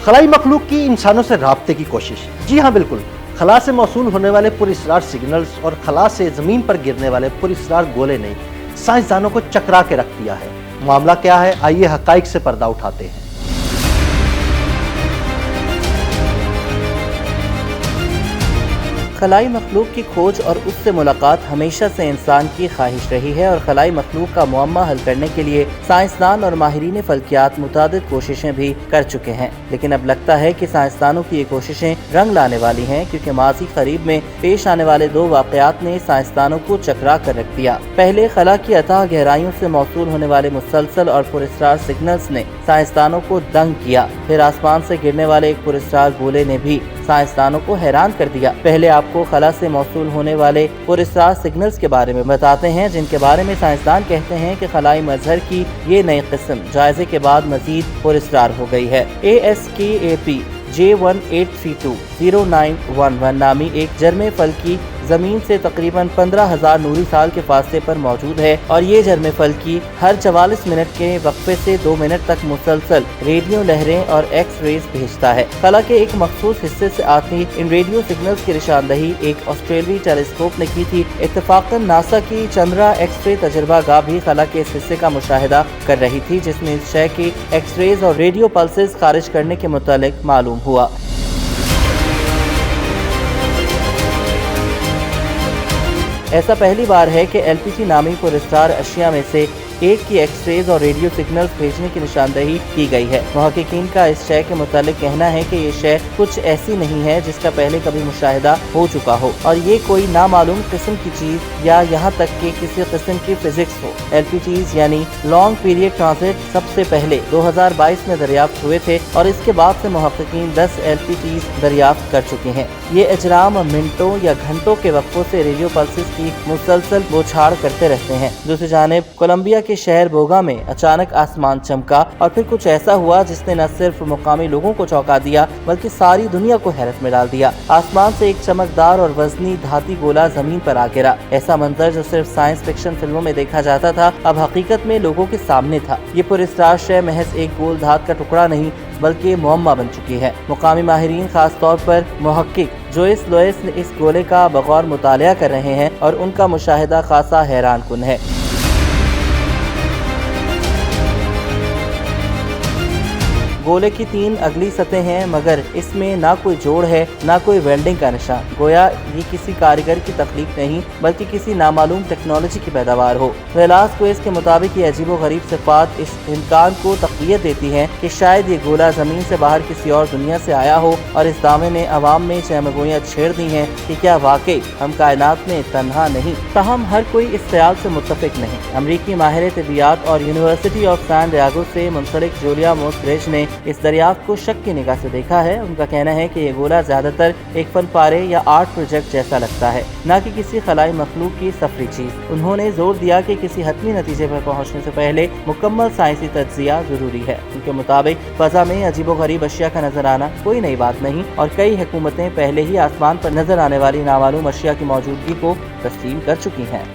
खलाई मखलूक की इंसानों से राब्ते की कोशिश। जी हाँ बिल्कुल, खला से मौसूल होने वाले पुरअसरार सिग्नल्स और खला से ज़मीन पर गिरने वाले पुरअसरार गोले ने साइंसदानों को चकरा के रख दिया है। मामला क्या है, आइए हक़ाइक़ से पर्दा उठाते हैं। खलाई मखलूक की खोज और उससे मुलाकात हमेशा से इंसान की ख्वाहिश रही है और खलाई मखलूक का मुअम्मा हल करने के लिए साइंसदान और माहिरीन फल्कियात मुतादिद कोशिशें भी कर चुके हैं। लेकिन अब लगता है कि साइंसदानों की ये कोशिशें रंग लाने वाली हैं, क्योंकि माजी करीब में पेश आने वाले दो वाक़यात ने साइंसदानों को चकरा कर रख दिया। पहले खला की अथाह गहराइयों से मौसूल होने वाले मुसलसल और पुरअसरार सिग्नल्स ने साइंसदानों को दंग किया। फिर आसमान से गिरने वाले एक पुरअसरार गोले ने भी साइंसदानों को हैरान कर दिया। पहले आपको खला से मौसूल होने वाले पुरअसरार सिग्नल्स के बारे में बताते हैं, जिनके बारे में साइंसदान कहते हैं कि खलाई मजहर की ये नई किस्म जायजे के बाद मजीद पुरअसरार हो गई है। ASKAP J18320911 नामी एक जर्मे फल्की जमीन से तकरीबन 15,000 नूरी साल के फासले पर मौजूद है और ये जर्मे फल्की हर 44 मिनट के वक्फे से 2 मिनट तक मुसलसल रेडियो लहरें और एक्स रेज भेजता है। खला के एक मखसूस हिस्से से आती इन रेडियो सिग्नल्स की निशानदही एक ऑस्ट्रेलियाई टेलीस्कोप ने की थी। इत्तफाकन नासा की चंद्रा एक्स रे तजर्बा गाह भी खला के इस हिस्से का मुशाहिदा कर रही थी, जिसमें इस शय की एक्स रेज और रेडियो पल्सेस खारिज करने के मुतालिक मालूम हुआ। ऐसा पहली बार है कि LPG नामी पुरअसरार अशिया में से एक की एक्सरेज और रेडियो सिग्नल्स भेजने की निशानदही की गई है। मुहक्किकीन का इस शय के मुतालिक कहना है कि ये शय कुछ ऐसी नहीं है जिसका पहले कभी मुशाहिदा हो चुका हो और ये कोई नामालूम किस्म की चीज या यहाँ तक कि किसी किस्म की फिजिक्स हो। LPGs यानी लॉन्ग पीरियड ट्रांजिट सबसे पहले 2022 में दरियाफ्त हुए थे और इसके बाद से मुहक्किकीन 10 LPGs दरियाफ्त कर चुके हैं। ये अजराम मिनटों या घंटों के वक्फों से रेडियो पल्सेस की मुसलसल बौछार करते रहते हैं। दूसरी जानिब कोलंबिया के शहर बोगा में अचानक आसमान चमका और फिर कुछ ऐसा हुआ जिसने न सिर्फ मुकामी लोगों को चौंका दिया बल्कि सारी दुनिया को हैरत में डाल दिया। आसमान से एक चमकदार और वजनी धाती गोला जमीन पर आ गिरा। ऐसा मंजर जो सिर्फ साइंस फिक्शन फिल्मों में देखा जाता था अब हकीकत में लोगों के सामने था। ये पुरअसरार शय महज एक गोल धात का टुकड़ा नहीं बल्कि मुअम्मा बन चुकी है। मुकामी माहिरीन खास तौर पर मुहक्किक जोइस लोइस ने इस गोले का बगौर मुतालिया कर रहे हैं और उनका मुशाहिदा खासा हैरान कुन है। गोले की 3 अगली सतहें हैं, मगर इसमें ना कोई जोड़ है ना कोई वेल्डिंग का निशान। गोया ये किसी कारीगर की तख्लीक नहीं बल्कि किसी नामालूम टेक्नोलॉजी की पैदावार हो। वेलास्क्वेज़ के मुताबिक ये अजीबोगरीब सिफात इस इम्कान को तक़वियत देती हैं कि शायद ये गोला ज़मीन से बाहर किसी और दुनिया से आया हो और इस दावे ने अवाम में चहमगोइयाँ छेड़ दी हैं कि क्या वाकई हम कायनात में तन्हा नहीं। ताहम हर कोई इस ख्याल से मुत्तफिक नहीं। अमरीकी माहिर तिबियात और यूनिवर्सिटी ऑफ सैन डिएगो से मुंसलिक जूलिया मोस्क्रेच ने इस दरियाफ्त को शक की निगाह से देखा है। उनका कहना है कि ये गोला ज्यादातर एक फन पारे या आर्ट प्रोजेक्ट जैसा लगता है, न कि किसी खलाई मखलूक की सफरी चीज। उन्होंने जोर दिया कि किसी हतमी नतीजे पर पहुंचने से पहले मुकम्मल साइंसी तज्जिया जरूरी है। उनके मुताबिक फजा में अजीबोगरीब अशिया का नजर आना कोई नई बात नहीं और कई हुकूमतें पहले ही आसमान पर नजर आने वाली नामालूम अशिया की मौजूदगी को तस्लीम कर चुकी हैं।